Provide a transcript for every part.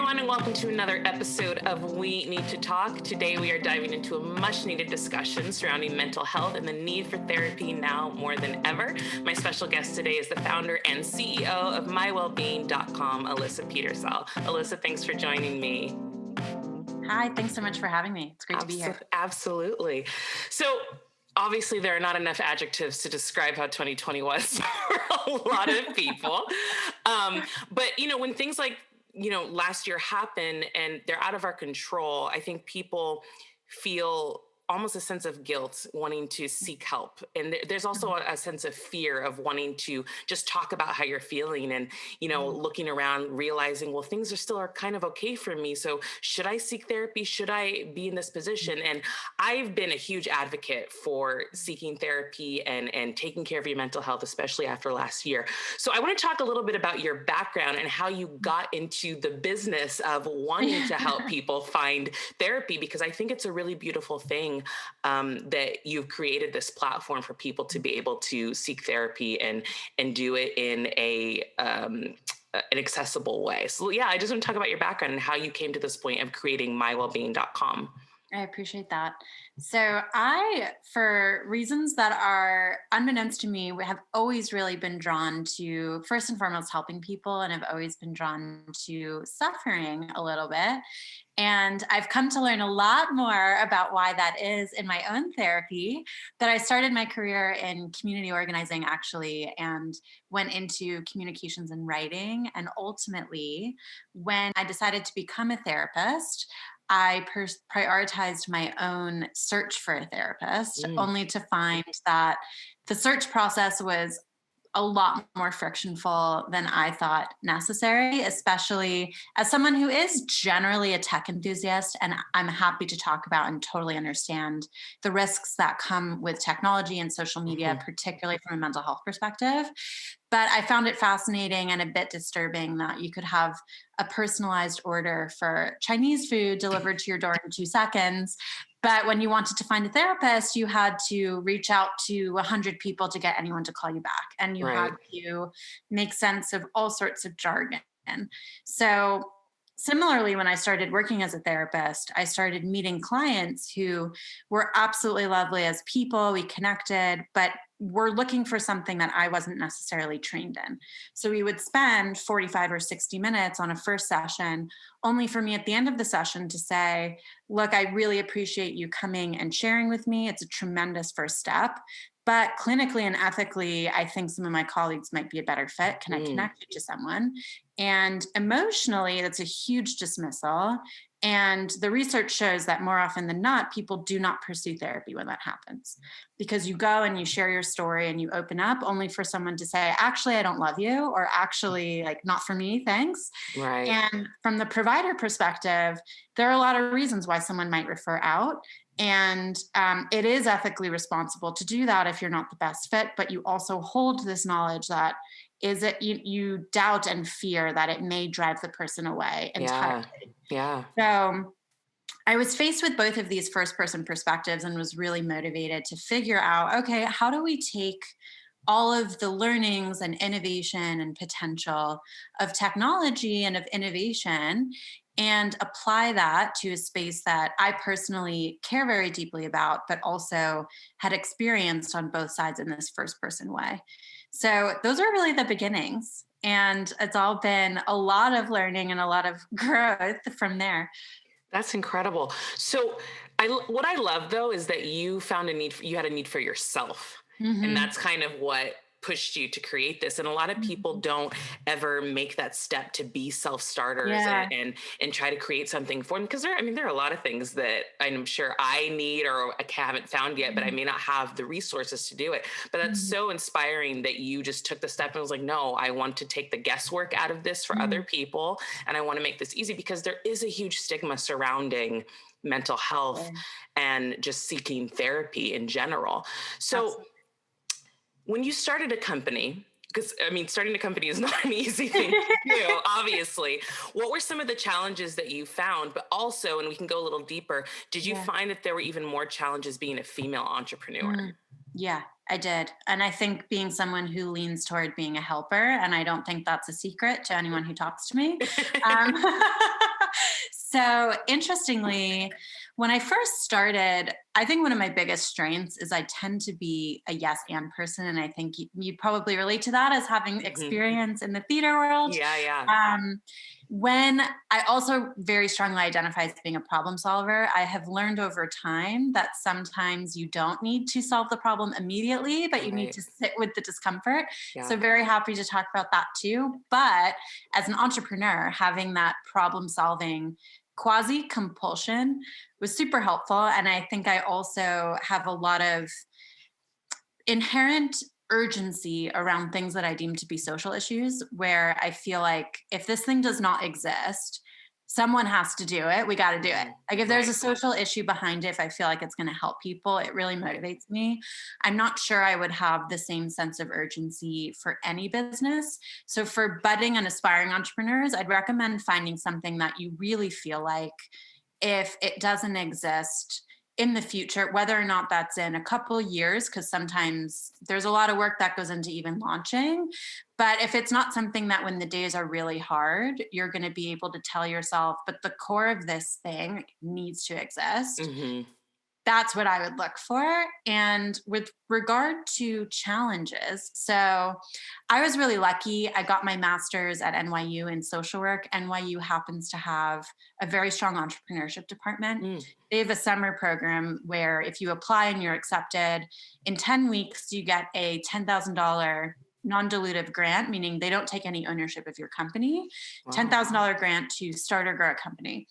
everyone, and welcome to another episode of We Need to Talk. Today, we are diving into a much-needed discussion surrounding mental health and the need for therapy now more than ever. My special guest today is the founder and CEO of mywellbeing.com, Alyssa Petersel. Alyssa, thanks for joining me. Hi, thanks so much for having me. It's great to be here. Absolutely. So, obviously, there are not enough adjectives to describe how 2020 was for a lot of people. But, when things like, last year happen and they're out of our control, I think people feel almost a sense of guilt wanting to seek help. And there's also a sense of fear of wanting to just talk about how you're feeling and, looking around, realizing, well, things are kind of okay for me. So should I seek therapy? Should I be in this position? And I've been a huge advocate for seeking therapy and taking care of your mental health, especially after last year. So I want to talk a little bit about your background and how you got into the business of wanting to help people find therapy, because I think it's a really beautiful thing that you've created this platform for people to be able to seek therapy and do it in an accessible way. So yeah, I just want to talk about your background and how you came to this point of creating mywellbeing.com. I appreciate that. So for reasons that are unbeknownst to me, have always really been drawn to, first and foremost, helping people, and have always been drawn to suffering a little bit. And I've come to learn a lot more about why that is in my own therapy. But I started my career in community organizing, actually, and went into communications and writing. And ultimately, when I decided to become a therapist, I prioritized my own search for a therapist, only to find that the search process was a lot more frictionful than I thought necessary, especially as someone who is generally a tech enthusiast. And I'm happy to talk about and totally understand the risks that come with technology and social media, particularly from a mental health perspective. But I found it fascinating and a bit disturbing that you could have a personalized order for Chinese food delivered to your door in 2 seconds. But when you wanted to find a therapist, you had to reach out to 100 people to get anyone to call you back. And you had to make sense of all sorts of jargon. So similarly, when I started working as a therapist, I started meeting clients who were absolutely lovely as people. We connected, but were looking for something that I wasn't necessarily trained in. So we would spend 45 or 60 minutes on a first session, only for me at the end of the session to say, look, I really appreciate you coming and sharing with me. It's a tremendous first step. But clinically and ethically, I think some of my colleagues might be a better fit. Can I connect you to someone? And emotionally, that's a huge dismissal. And the research shows that more often than not, people do not pursue therapy when that happens, because you go and you share your story and you open up only for someone to say, actually, I don't love you, or actually, like, not for me, thanks. Right. And from the provider perspective, there are a lot of reasons why someone might refer out. And it is ethically responsible to do that if you're not the best fit, but you also hold this knowledge that you doubt and fear that it may drive the person away entirely. Yeah. So I was faced with both of these first person perspectives and was really motivated to figure out, okay, how do we take all of the learnings and innovation and potential of technology and of innovation and apply that to a space that I personally care very deeply about, but also had experienced on both sides in this first person way. So those are really the beginnings. And it's all been a lot of learning and a lot of growth from there. That's incredible. So what I love, though, is that you found you had a need for yourself. And that's kind of what pushed you to create this. And a lot of people don't ever make that step to be self-starters and try to create something for them. Because there are a lot of things that I'm sure I need or I haven't found yet, but I may not have the resources to do it. But that's so inspiring that you just took the step and was like, no, I want to take the guesswork out of this for other people. And I want to make this easy, because there is a huge stigma surrounding mental health and just seeking therapy in general. So absolutely. When you started a company, because starting a company is not an easy thing to do, obviously, what were some of the challenges that you found? But also, and we can go a little deeper, did you find that there were even more challenges being a female entrepreneur? Yeah, I did. And I think being someone who leans toward being a helper, and I don't think that's a secret to anyone who talks to me. So interestingly, when I first started, I think one of my biggest strengths is I tend to be a yes and person. And I think you probably relate to that as having Mhm. experience in the theater world. Yeah, yeah. Um, when I also very strongly identify as being a problem solver, I have learned over time that sometimes you don't need to solve the problem immediately, but you need Right. to sit with the discomfort. So, Yeah. very happy to talk about that too. But as an entrepreneur, having that problem solving quasi compulsion was super helpful. And I think I also have a lot of inherent urgency around things that I deem to be social issues, where I feel like if this thing does not exist, someone has to do it. We got to do it. Mhm. Like if there's a Right. social issue behind it, if I feel like it's going to help people, it really motivates me. I'm not sure I would have the same sense of urgency for any business. So for budding and aspiring entrepreneurs, I'd recommend finding something that you really feel like if it doesn't exist in the future, whether or not that's in a couple years, because sometimes there's a lot of work that goes into even launching. But if it's not something that when the days are really hard, you're going to be able to tell yourself, but the core of this thing needs to exist, Mhm. that's what I would look for. And with regard to challenges, so I was really lucky. I got my master's at NYU in social work. NYU happens to have a very strong entrepreneurship department. Mm. They have a summer program where if you apply and you're accepted, in 10 weeks, you get a $10,000 non-dilutive grant, meaning they don't take any ownership of your company, Wow. $10,000 grant to start or grow a company.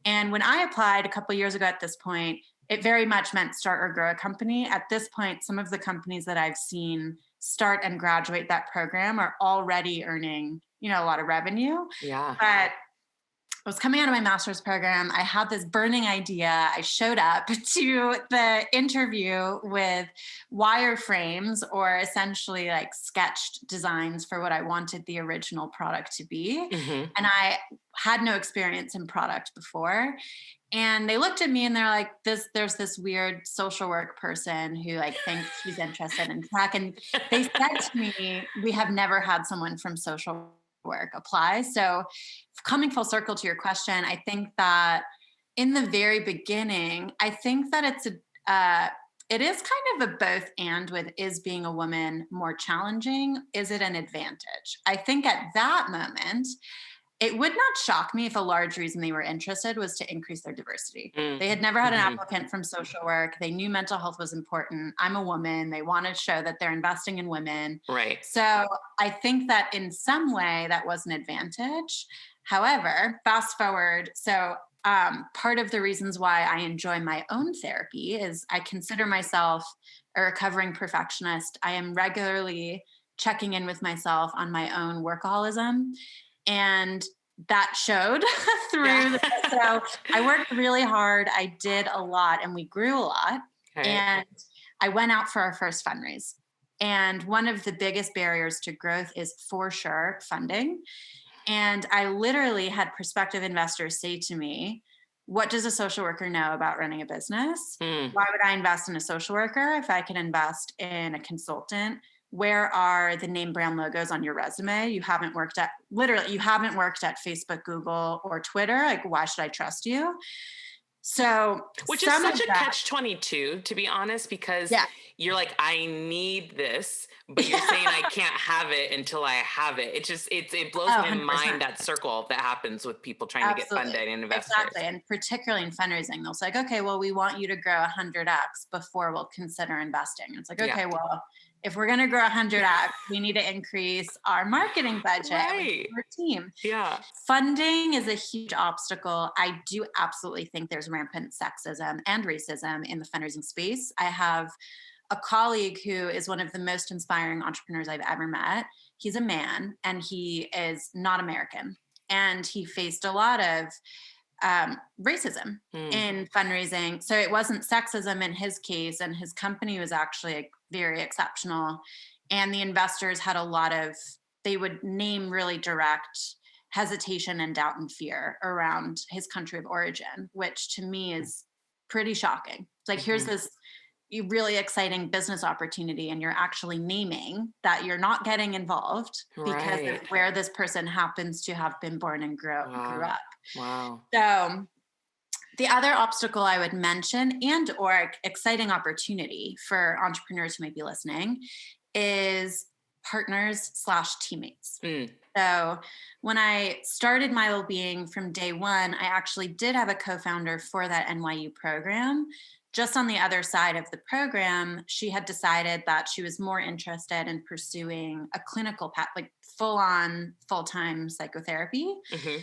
And when I applied a couple years ago at this point, it very much meant start or grow a company. At this point, some of the companies that I've seen start and graduate that program are already earning, a lot of revenue. Yeah. But I was coming out of my master's program. I had this burning idea. I showed up to the interview with wireframes, or essentially like sketched designs for what I wanted the original product to be. Mhm. And I had no experience in product before. And they looked at me and they're like, there's this weird social work person who like thinks she's interested in tech. And they said to me, we have never had someone from social work apply. So coming full circle to your question, I think that in the very beginning, I think that it is kind of a both and with, is being a woman more challenging? Is it an advantage? I think at that moment, it would not shock me if a large reason they were interested was to increase their diversity. Mm. They had never had an Mhm. applicant from social work. They knew mental health was important. I'm a woman. They want to show that they're investing in women. Right. So I think that in some way that was an advantage. However, fast forward. So part of the reasons why I enjoy my own therapy is I consider myself a recovering perfectionist. I am regularly checking in with myself on my own workaholism, and that showed Yeah. through so I worked really hard. I did a lot and we grew a lot. Okay. And I went out for our first fundraise. And one of the biggest barriers to growth is for sure funding. And I literally had prospective investors say to me, what does a social worker know about running a business? Mm. Why would I invest in a social worker if I can invest in a consultant? Where are the name brand logos on your resume? You haven't worked at Facebook, Google, or Twitter. Like, why should I trust you? So Which is some of such a that, catch 22, to be honest, because yeah. you're like, I need this, but you're saying I can't have it until I have it. It blows Oh, my mind, 100%. that circle that happens with people trying to get Absolutely. funded and Exactly. investors. And particularly in fundraising, they'll say, like, okay, well, we want you to grow 100x before we'll consider investing. And it's like, Yeah. okay, well, if we're going to grow 100x, we need to increase our marketing budget and we need Right. our team. Yeah. Funding is a huge obstacle. I do absolutely think there's rampant sexism and racism in the fundraising space. I have a colleague who is one of the most inspiring entrepreneurs I've ever met. He's a man and he is not American. And he faced a lot of racism Mm. in fundraising. So it wasn't sexism in his case, and his company was actually like, very exceptional. And the investors had a lot of, they would name really direct hesitation and doubt and fear around his country of origin, which to me is pretty shocking. It's like, here's Mhm. this really exciting business opportunity, and you're actually naming that you're not getting involved because of Right. where this person happens to have been born and grew Wow. up. Wow. So The other obstacle I would mention and or exciting opportunity for entrepreneurs who might be listening is partners slash teammates. Mm, So when I started My Wellbeing from day one, I actually did have a co-founder for that NYU program. Just on the other side of the program, she had decided that she was more interested in pursuing a clinical path, like full on, full time psychotherapy, hmm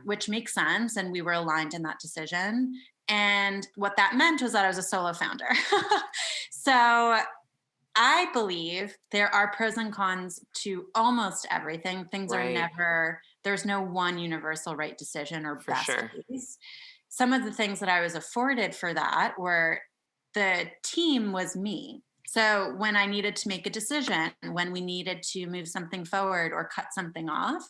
which makes sense. And we were aligned in that decision. And what that meant was that I was a solo founder. So I believe there are pros and cons to almost everything. Things are Right. never, there's no one universal right decision or For best sure. case. Some of the things that I was afforded for that were the team was me. So when I needed to make a decision, when we needed to move something forward or cut something off,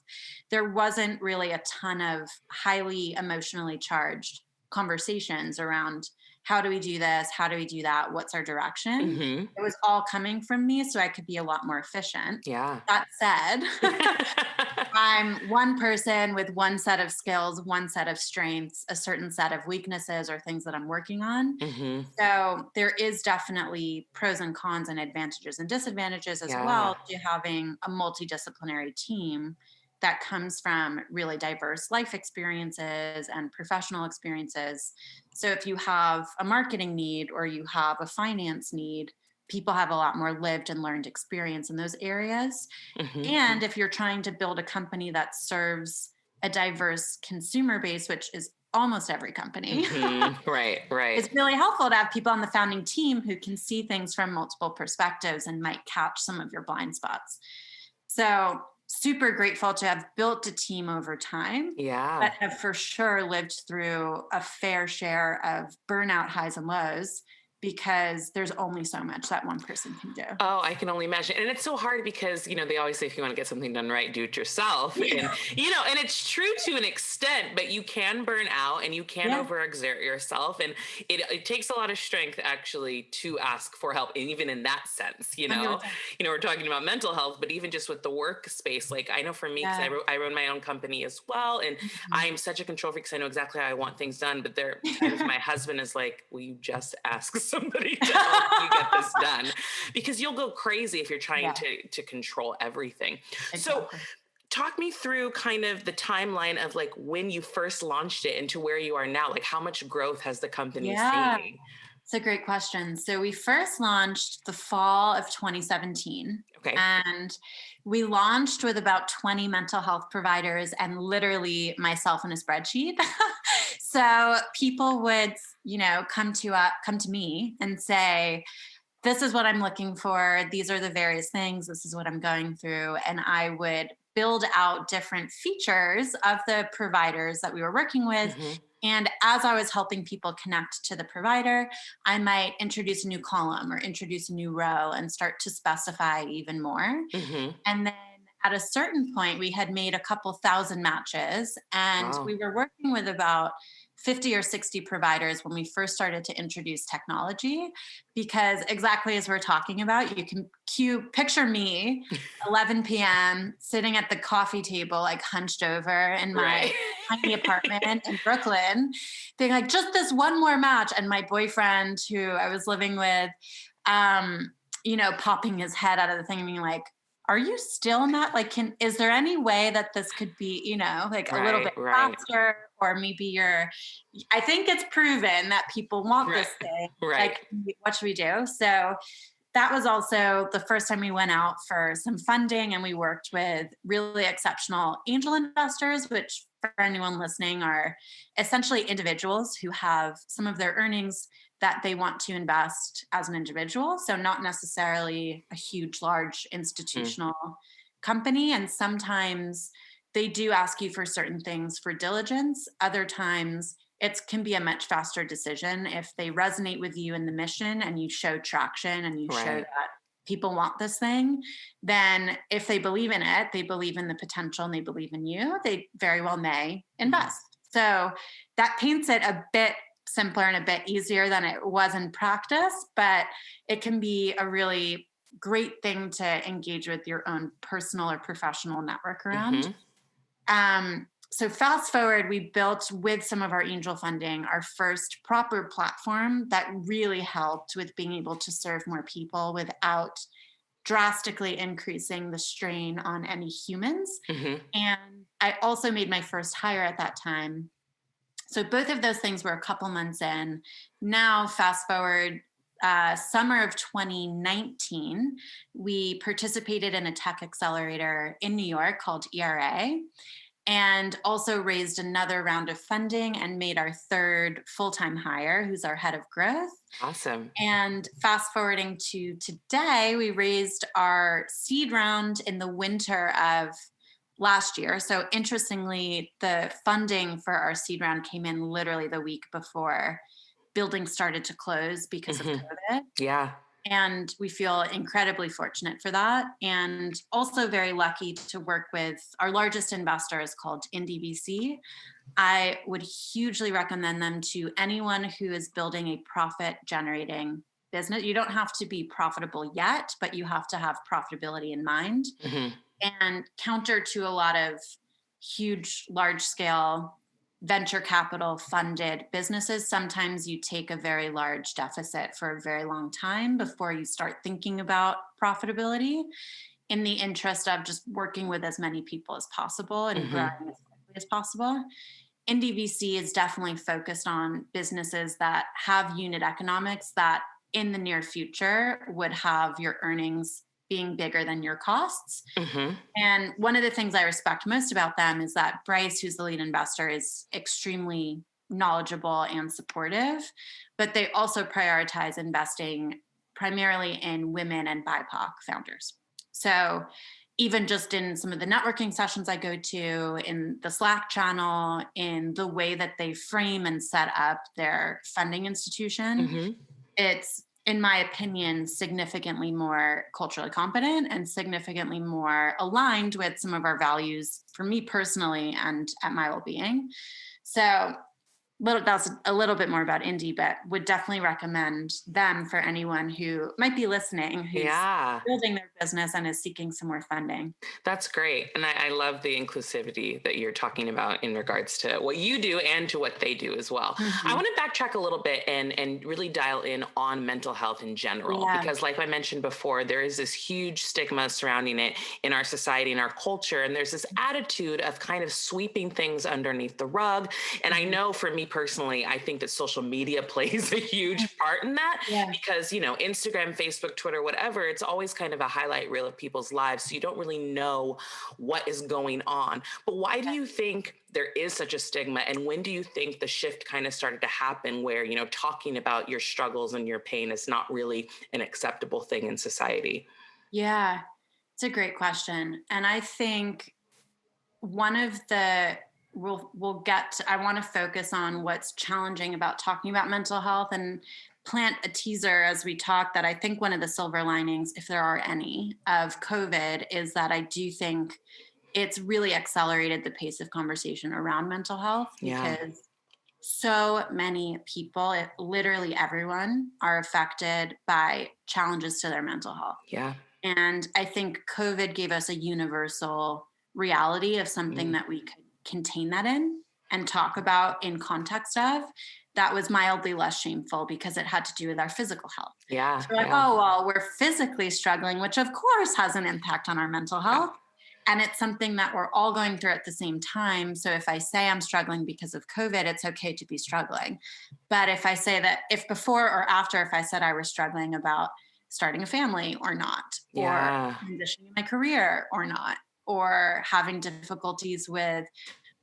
there wasn't really a ton of highly emotionally charged conversations around how do we do this? How do we do that? What's our direction? hmm It was all coming from me so I could be a lot more efficient. Yeah. That said, I'm one person with one set of skills, one set of strengths, a certain set of weaknesses or things that I'm working on. hmm So there is definitely pros and cons and advantages and disadvantages as Yeah. well to having a multidisciplinary team that comes from really diverse life experiences and professional experiences. So if you have a marketing need or you have a finance need, people have a lot more lived and learned experience in those areas. hmm And if you're trying to build a company that serves a diverse consumer base, which is almost every company, Right. Right. it's really helpful to have people on the founding team who can see things from multiple perspectives and might catch some of your blind spots. So, super grateful to have built a team over time, but Yeah. have for sure lived through a fair share of burnout highs and lows because there's only so much that one person can do. Oh, I can only imagine. And it's so hard because, they always say if you want to get something done right, do it yourself. And, and it's true to an extent, but you can burn out and you can Yeah, overexert yourself. And it takes a lot of strength actually to ask for help. And even in that sense, 100%. we're talking about mental health, but even just with the workspace, like I know for me, because Yeah. I run my own company as well. And Mhm. I'm such a control freak because I know exactly how I want things done. But there are times my husband is like, will you just ask somebody to help you get this done? Because you'll go crazy if you're trying Yeah, to control everything. So exactly. talk me through kind of the timeline of like when you first launched it into where you are now. Like how much growth has the company Yeah. seen? It's a great question. So we first launched the fall of 2017, Okay. and we launched with about 20 mental health providers and literally myself in a spreadsheet. So people would, come to me and say, this is what I'm looking for. These are the various things. This is what I'm going through. And I would build out different features of the providers that we were working with. hmm And as I was helping people connect to the provider, I might introduce a new column or introduce a new row and start to specify even more. hmm And then at a certain point, we had made a couple thousand matches, and Wow. we were working with about 50 or 60 providers when we first started to introduce technology. Because exactly as we're talking about, you can picture me 11 p.m. sitting at the coffee table, like hunched over in my Right. tiny apartment in Brooklyn, being like, just this one more match. And my boyfriend, who I was living with, um, popping his head out of the thing and being like, are you still not like, is there any way that this could be, like a little Right. bit Right. faster? Or maybe I think it's proven that people want Right. this thing. Right. Like, what should we do? So that was also the first time we went out for some funding, and we worked with really exceptional angel investors, which for anyone listening are essentially individuals who have some of their earnings that they want to invest as an individual. So not necessarily a huge, large Mm. institutional company. And sometimes they do ask you for certain things for diligence. Other times it can be a much faster decision if they resonate with you in the mission and you show traction and you show Right. that people want this thing. Then if they believe in it, they believe in the potential and they believe in you, they very well may Mhm. invest. So that paints it a bit simpler and a bit easier than it was in practice, but it can be a really great thing to engage with your own personal or professional network around. Mhm. um, So fast forward, we built with some of our angel funding our first proper platform that really helped with being able to serve more people without drastically increasing the strain on any humans. Hmm. And I also made my first hire at that time. So both of those things were a couple months in. Now, fast forward, summer of 2019, we participated in a tech accelerator in New York called ERA, and also raised another round of funding and made our third full-time hire, who's our head of growth. Awesome. And fast forwarding to today, we raised our seed round in the winter of last year. So interestingly, the funding for our seed round came in literally the week before building started to close because of Hmm. COVID. Yeah. And we feel incredibly fortunate for that. And also very lucky to work with our largest investor is called NDVC. I would hugely recommend them to anyone who is building a profit generating business. You don't have to be profitable yet, but you have to have profitability in mind. Hmm. And counter to a lot of huge, large scale venture capital funded businesses, sometimes you take a very large deficit for a very long time before you start thinking about profitability in the interest of just working with as many people as possible and growing Hmm. as quickly as possible. NDVC is definitely focused on businesses that have unit economics that in the near future would have your earnings being bigger than your costs. Hmm. And one of the things I respect most about them is that Bryce, who's the lead investor, is extremely knowledgeable and supportive, but they also prioritize investing primarily in women and BIPOC founders. So even just in some of the networking sessions I go to, in the Slack channel, in the way that they frame and set up their funding institution, Hmm. it's, in my opinion, significantly more culturally competent and significantly more aligned with some of our values for me personally and at my well-being. So that's a little bit more about indie, but would definitely recommend them for anyone who might be listening who's Yeah. building their business and is seeking some more funding. That's great. And I love the inclusivity that you're talking about in regards to what you do and to what they do as well. I Mhm. want to backtrack a little bit and really dial in on mental health in general, Yeah. because like I mentioned before, there is this huge stigma surrounding it in our society, in our culture. And there's this attitude of kind of sweeping things underneath the rug. And I Mhm. know for me personally, I think that social media plays a huge part in that Yeah. because, Instagram, Facebook, Twitter, whatever, it's always kind of a highlight reel of people's lives. So you don't really know what is going on. But why do you think there is such a stigma? And when do you think the shift kind of started to happen where, talking about your struggles and your pain is not really an acceptable thing in society? Yeah. It's a great question. And I think one of the we'll get to, I want to focus on what's challenging about talking about mental health and plant a teaser as we talk that I think one of the silver linings, if there are any, of COVID is that I do think it's really accelerated the pace of conversation around mental health Yeah. because so many people, literally everyone, are affected by challenges to their mental health. Yeah. And I think COVID gave us a universal reality of something Mm. that we could contain that in and talk about in context of that was mildly less shameful because it had to do with our physical health. So Yeah. we're like, Yeah. oh, well, we're physically struggling, which of course has an impact on our mental Yeah. health. And it's something that we're all going through at the same time. So if I say I'm struggling because of COVID, it's okay to be struggling. But if I say that, if before or after, if I said I was struggling about starting a family or not, or Yeah. transitioning my career or not, or having difficulties with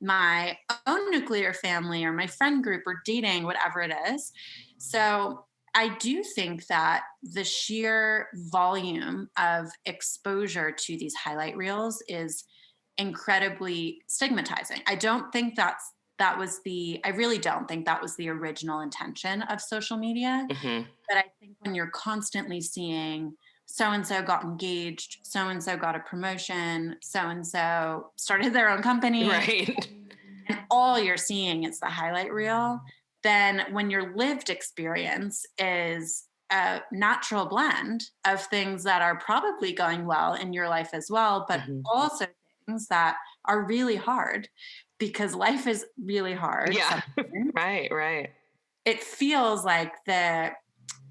my own nuclear family or my friend group or dating, whatever it is. So I do think that the sheer volume of exposure to these highlight reels is incredibly stigmatizing. I don't think I really don't think that was the original intention of social media. Hmm. But I think when you're constantly seeing so and so got engaged, so and so got a promotion, so and so started their own company, Right. and all you're seeing is the highlight reel, then when your lived experience is a natural blend of things that are probably going well in your life as well, but Hmm. also things that are really hard, because life is really hard Yeah. sometimes. Right, right. It feels like the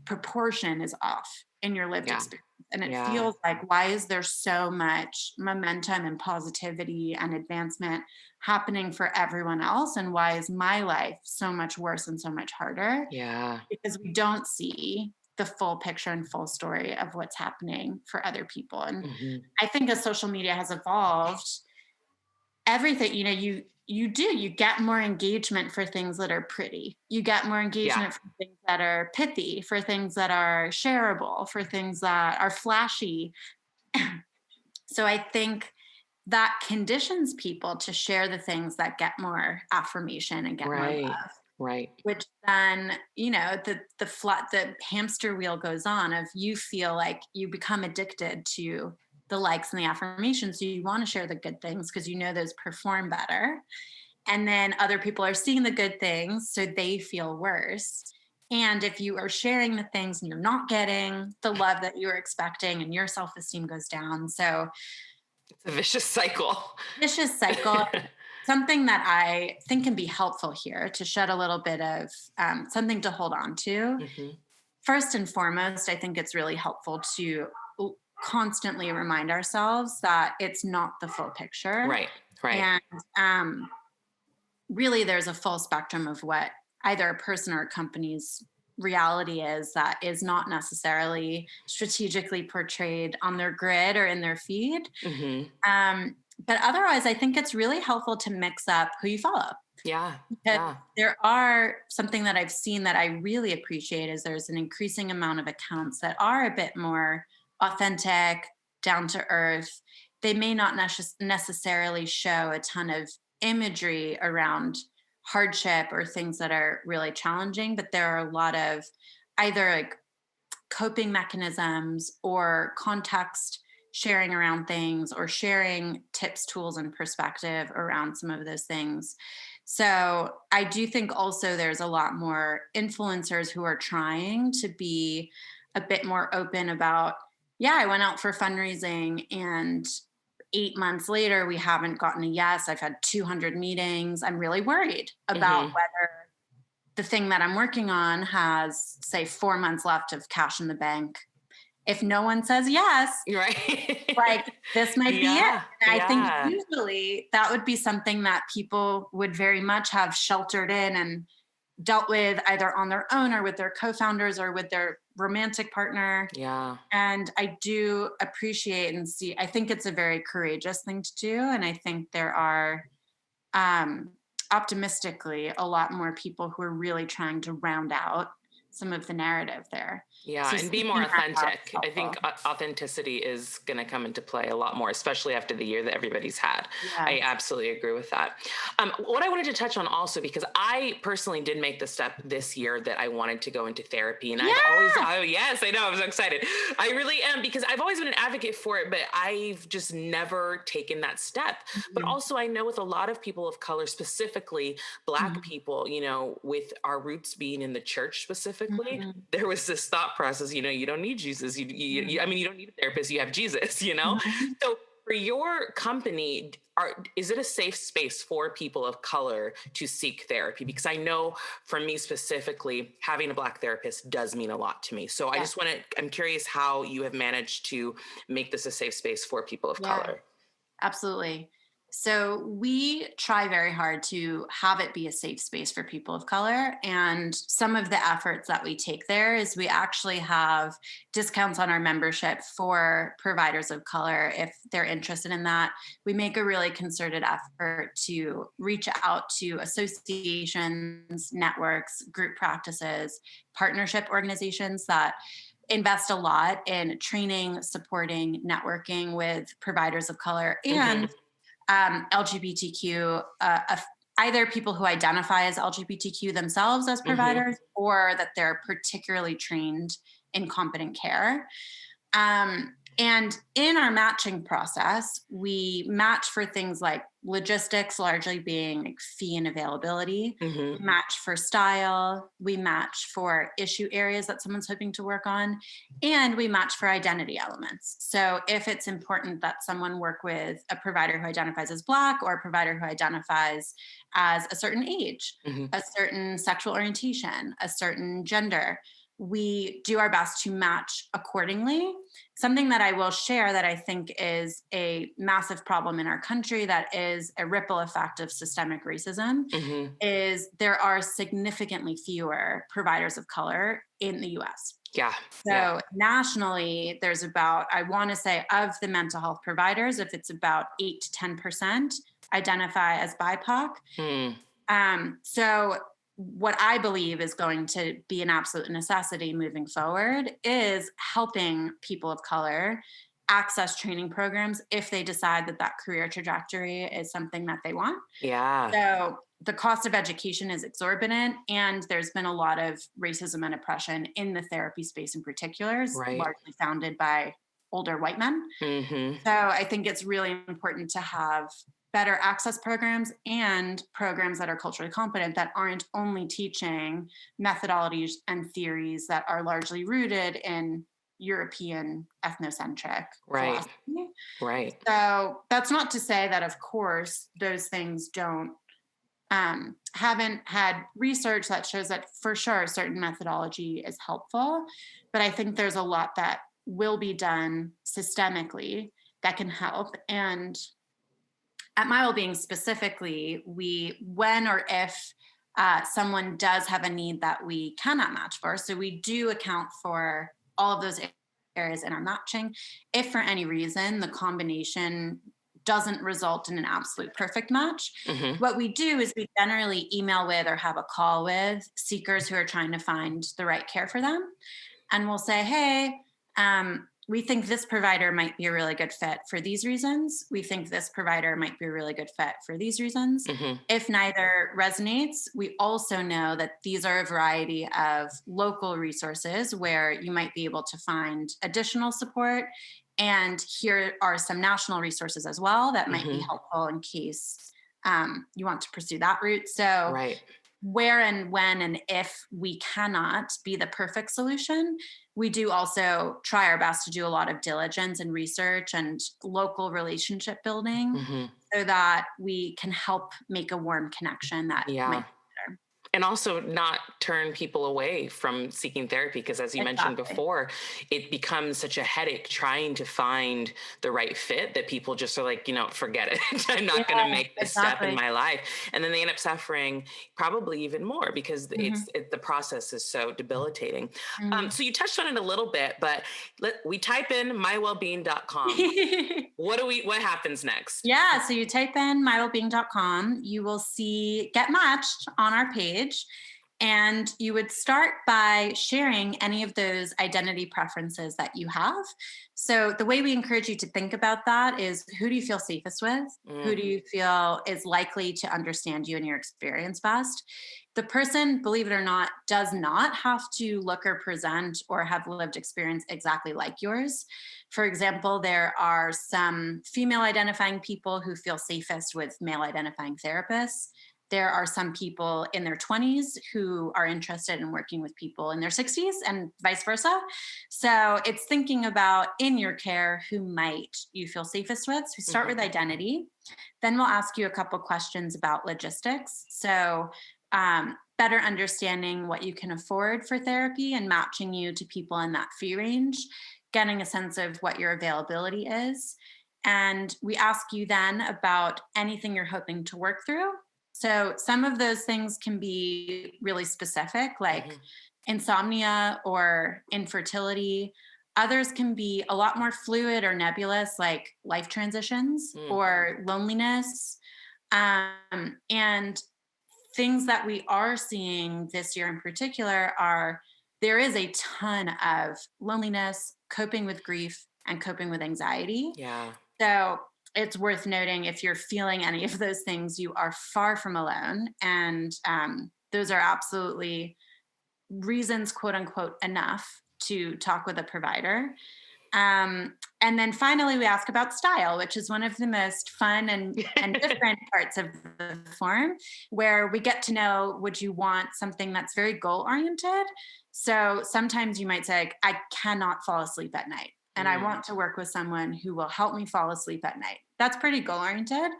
proportion is off in your lived Yeah. experience. And it Yeah. feels like, why is there so much momentum and positivity and advancement happening for everyone else? And why is my life so much worse and so much harder? Yeah. Because we don't see the full picture and full story of what's happening for other people. And Mhm. I think as social media has evolved, everything, you get more engagement for things that are pretty, you get more Yeah. engagement for things that are pithy, for things that are shareable, for things that are flashy. So I think that conditions people to share the things that get more affirmation and get more Right. love, Right. which then, the hamster wheel goes on of, you feel like you become addicted to the likes and the affirmations, so you want to share the good things because you know those perform better, and then other people are seeing the good things so they feel worse. And if you are sharing the things and you're not getting the love that you were expecting, and your self-esteem goes down. So It's a vicious cycle. vicious cycle. Something that I think can be helpful here to shed a little bit of something to hold on to. Mhm. First and foremost, I think it's really helpful to constantly remind ourselves that it's not the full picture. Right. Right. And really, there's a full spectrum of what either a person or a company's reality is that is not necessarily strategically portrayed on their grid or in their feed. Mhm. But otherwise, I think it's really helpful to mix up who you follow. Yeah. Because Yeah. there are something that I've seen that I really appreciate is there's an increasing amount of accounts that are a bit more authentic, down to earth. They may not necessarily show a ton of imagery around hardship or things that are really challenging, but there are a lot of either like coping mechanisms or context sharing around things, or sharing tips, tools, and perspective around some of those things. So I do think also there's a lot more influencers who are trying to be a bit more open about, yeah, I went out for fundraising and 8 months later, we haven't gotten a yes. I've had 200 meetings. I'm really worried about Mhm. whether the thing that I'm working on has, say, 4 months left of cash in the bank. If no one says yes, Right. like, this might be it. Yeah. And I think Yeah. usually that would be something that people would very much have sheltered in and dealt with either on their own or with their co-founders or with their romantic partner. Yeah. And I do appreciate and see, I think it's a very courageous thing to do. And I think there are um, optimistically a lot more people who are really trying to round out some of the narrative there. Yeah, So and be more seeking that out is authentic. I think helpful. authenticity is going to come into play a lot more, especially after the year that everybody's had. I Yes. absolutely agree with that. What I wanted to touch on also, because I personally did make the step this year that I wanted to go into therapy, and I've always, Yes. oh yes, I know, I'm so excited. I really am, because I've always been an advocate for it, but I've just never taken that step. But Mhm. also, I know with a lot of people of color, specifically Black Mhm. people, with our roots being in the church specifically, Mhm. there was this thought process, you don't need Jesus. I mean, you don't need a therapist. You have Jesus, Mhm. So for your company, is it a safe space for people of color to seek therapy? Because I know for me specifically, having a Black therapist does mean a lot to me. So Yeah. I'm curious how you have managed to make this a safe space for people of Yeah. color. Absolutely. So we try very hard to have it be a safe space for people of color. And some of the efforts that we take there is we actually have discounts on our membership for providers of color if they're interested in that. We make a really concerted effort to reach out to associations, networks, group practices, partnership organizations that invest a lot in training, supporting, networking with providers of color Hmm. and LGBTQ, either people who identify as LGBTQ themselves as Hmm. providers, or that they're particularly trained in competent care. Um, And in our matching process, we match for things like logistics, largely being like fee and availability. Hmm. We match for style. We match for issue areas that someone's hoping to work on. And we match for identity elements. So if it's important that someone work with a provider who identifies as Black or a provider who identifies as a certain age, Hmm. a certain sexual orientation, a certain gender, we do our best to match accordingly. Something that I will share that I think is a massive problem in our country that is a ripple effect of systemic racism Hmm. is there are significantly fewer providers of color in the US. Yeah. Yeah. So nationally, there's about, I want to say, of the mental health providers, if it's about 8 to 10% identify as BIPOC. Mm. So what I believe is going to be an absolute necessity moving forward is helping people of color access training programs if they decide that that career trajectory is something that they want. Yeah. So the cost of education is exorbitant, and there's been a lot of racism and oppression in the therapy space in particular, Right. largely founded by older white men. Hmm. So I think it's really important to have better access programs and programs that are culturally competent that aren't only teaching methodologies and theories that are largely rooted in European ethnocentric Right. philosophy. Right. So that's not to say that, of course, those things don't haven't had research that shows that for sure certain methodology is helpful, but I think there's a lot that will be done systemically that can help. And at My Wellbeing specifically, we, when or if someone does have a need that we cannot match for, so we do account for all of those areas in our matching. If for any reason the combination doesn't result in an absolute perfect match, Hmm. what we do is we generally email with or have a call with seekers who are trying to find the right care for them. And we'll say, hey, we think this provider might be a really good fit for these reasons. We think this provider might be a really good fit for these reasons. Hmm. If neither resonates, we also know that these are a variety of local resources where you might be able to find additional support. And here are some national resources as well that might be Hmm. helpful in case you want to pursue that route. So Right. where and when and if we cannot be the perfect solution, we do also try our best to do a lot of diligence and research and local relationship building Hmm. so that we can help make a warm connection that might Yeah. be better. And also not turn people away from seeking therapy, because as you mentioned Exactly. before, it becomes such a headache trying to find the right fit that people just are like, forget it. I'm Yeah, not going to make this step in exactly. my life. And then they end up suffering probably even more because Hmm. the process is so debilitating. Hmm. So you touched on it a little bit, but we type in mywellbeing.com. What happens next? Yeah, so you type in mywellbeing.com, you will see get matched on our page. And you would start by sharing any of those identity preferences that you have. So, the way we encourage you to think about that is who do you feel safest with? Who Mm, do you feel is likely to understand you and your experience best? The person, believe it or not, does not have to look or present or have lived experience exactly like yours. For example, there are some female identifying people who feel safest with male identifying therapists. There are some people in their 20s who are interested in working with people in their 60s and vice versa. So it's thinking about in your care who might you feel safest with. So we start mhm. with identity. Then we'll ask you a couple questions about logistics. So better understanding what you can afford for therapy and matching you to people in that fee range, getting a sense of what your availability is. And we ask you then about anything you're hoping to work through. So some of those things can be really specific, like Mhm. insomnia or infertility. Others can be a lot more fluid or nebulous, like life transitions Mm. or loneliness. And things that we are seeing this year in particular are there is a ton of loneliness, coping with grief, and coping with anxiety. Yeah. So it's worth noting if you're feeling any of those things, you are far from alone. And those are absolutely reasons, quote unquote, enough to talk with a provider. And then finally, we ask about style, which is one of the most fun and different parts of the form, where we get to know, would you want something that's very goal oriented? So sometimes you might say, like, I cannot fall asleep at night, and I Mm, want to work with someone who will help me fall asleep at night. That's pretty goal oriented.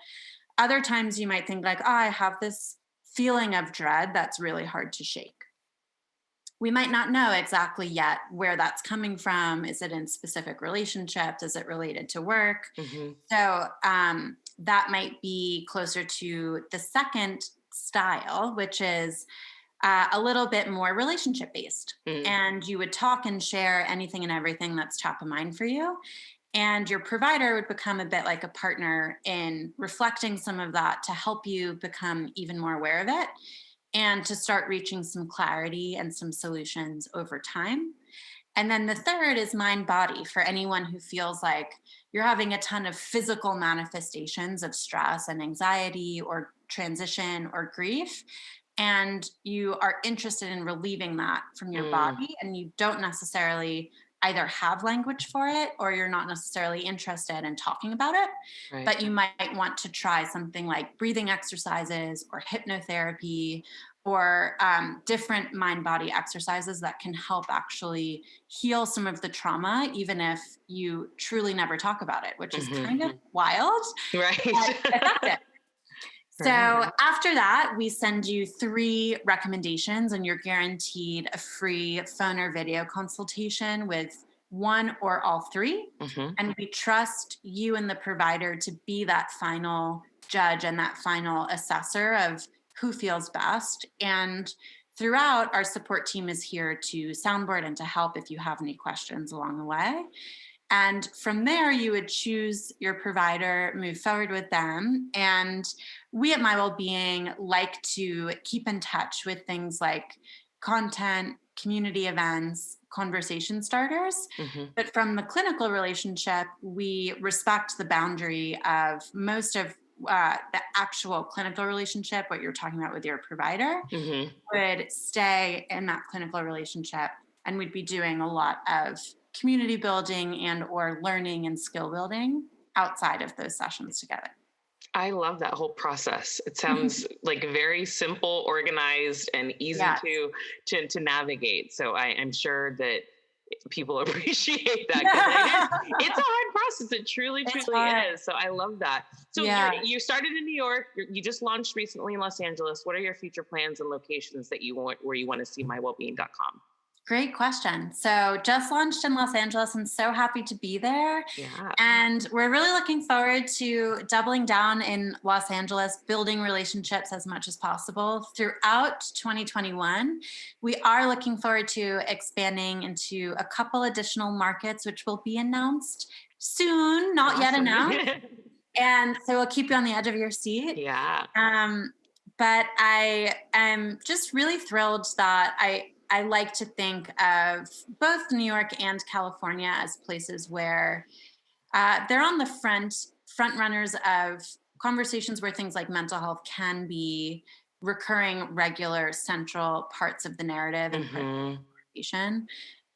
Other times you might think, like, oh, I have this feeling of dread that's really hard to shake. We might not know exactly yet where that's coming from. Is it in specific relationships? Is it related to work? mhm, So that might be closer to the second style, which is a little bit more relationship based. mm, And you would talk and share anything and everything that's top of mind for you. And your provider would become a bit like a partner in reflecting some of that to help you become even more aware of it and to start reaching some clarity and some solutions over time. And then the third is mind body for anyone who feels like you're having a ton of physical manifestations of stress and anxiety or transition or grief. And you are interested in relieving that from your mm, body, and you don't necessarily either have language for it or you're not necessarily interested in talking about it. right. But you might want to try something like breathing exercises or hypnotherapy or different mind body exercises that can help actually heal some of the trauma, even if you truly never talk about it, which is Mhm, kind of wild, right. but effective. So Right. after that, we send you 3 recommendations, and you're guaranteed a free phone or video consultation with one or all 3. Mhm, And we trust you and the provider to be that final judge and that final assessor of who feels best. And throughout, our support team is here to soundboard and to help if you have any questions along the way. And from there, you would choose your provider, move forward with them. And we at My Wellbeing like to keep in touch with things like content, community events, conversation starters. mhm, But from the clinical relationship, we respect the boundary of most of the actual clinical relationship, what you're talking about with your provider, mhm. would stay in that clinical relationship, and we'd be doing a lot of community building and or learning and skill building outside of those sessions together. I love that whole process. It sounds like very simple, organized, and easy Yes. to navigate. So I'm sure that people appreciate that because it's a hard process. It truly, It's truly hard. is. So I love that. So Yeah. you started in New York. You just launched recently in Los Angeles. What are your future plans and locations that you want where you want to see mywellbeing.com? Great question. So, just launched in Los Angeles and so happy to be there. Yeah. And we're really looking forward to doubling down in Los Angeles, building relationships as much as possible throughout 2021. We are looking forward to expanding into a couple additional markets, which will be announced soon, not yet Awesome. announced. And so, we'll keep you on the edge of your seat. Yeah. Um, but I am just really thrilled that I like to think of both New York and California as places where they're on the front runners of conversations where things like mental health can be recurring, regular, central parts of the narrative and parts Hmm. conversation.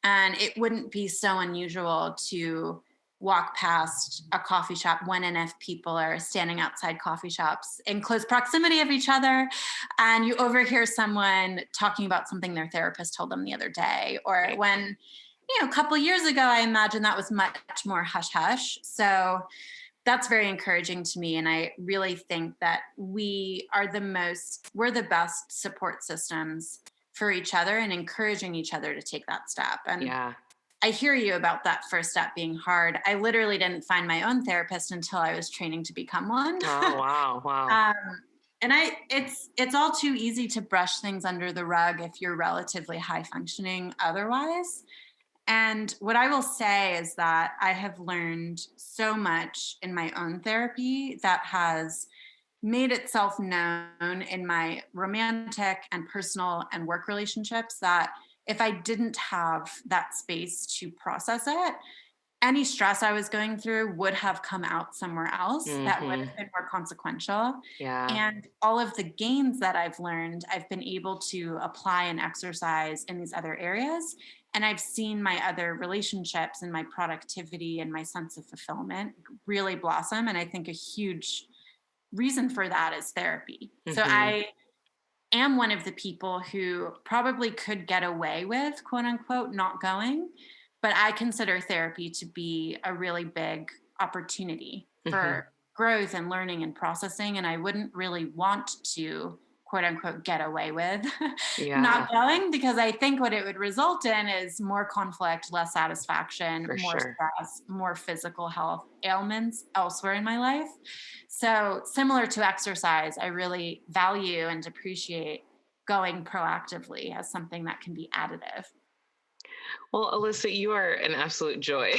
And it wouldn't be so unusual to walk past a coffee shop when and if people are standing outside coffee shops in close proximity of each other, and you overhear someone talking about something their therapist told them the other day, or Right. when a couple years ago, I imagine that was much more hush hush. So that's very encouraging to me. And I really think that we're the best support systems for each other and encouraging each other to take that step. And Yeah. I hear you about that first step being hard. I literally didn't find my own therapist until I was training to become one. Oh, wow. Wow. um, and it's all too easy to brush things under the rug if you're relatively high functioning otherwise. And what I will say is that I have learned so much in my own therapy that has made itself known in my romantic and personal and work relationships, that if I didn't have that space to process it, any stress I was going through would have come out somewhere else that would Hmm. have been more consequential. Yeah. And all of the gains that I've learned, I've been able to apply and exercise in these other areas. And I've seen my other relationships and my productivity and my sense of fulfillment really blossom. And I think a huge reason for that is therapy. So Hmm. I am one of the people who probably could get away with, quote unquote, not going, but I consider therapy to be a really big opportunity Hmm. for growth and learning and processing. And I wouldn't really want to, quote unquote, get away with Yeah, not going, because I think what it would result in is more conflict, less satisfaction, for more sure. stress, more physical health ailments elsewhere in my life. So, similar to exercise, I really value and appreciate going proactively as something that can be additive. Well, Alyssa, you are an absolute joy.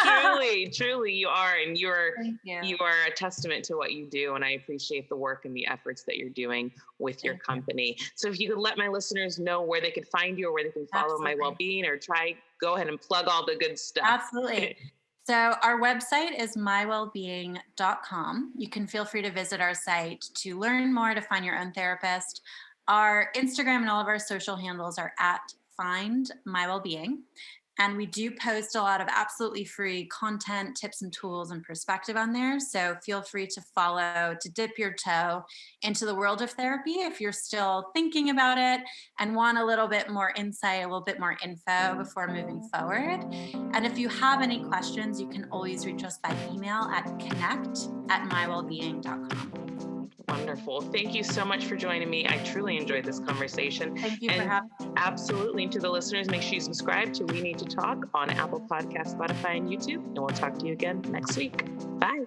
Truly, truly you are. And Thank you. you are a testament to what you do. And I appreciate the work and the efforts that you're doing with your Thank you. company. So if you could let my listeners know where they could find you or where they can follow My Absolutely. Wellbeing or go ahead and plug all the good stuff. Absolutely. So, our website is mywellbeing.com. You can feel free to visit our site to learn more, to find your own therapist. Our Instagram and all of our social handles are at Find My Wellbeing. And we do post a lot of absolutely free content, tips, and tools and perspective on there. So feel free to follow, to dip your toe into the world of therapy if you're still thinking about it and want a little bit more insight, a little bit more info before moving forward. And if you have any questions, you can always reach us by email at connect@mywellbeing.com. Wonderful. Thank you so much for joining me. I truly enjoyed this conversation. Thank you for And having me. absolutely, to the listeners, make sure you subscribe to We Need to Talk on Apple Podcasts, Spotify, and YouTube. And we'll talk to you again next week. Bye.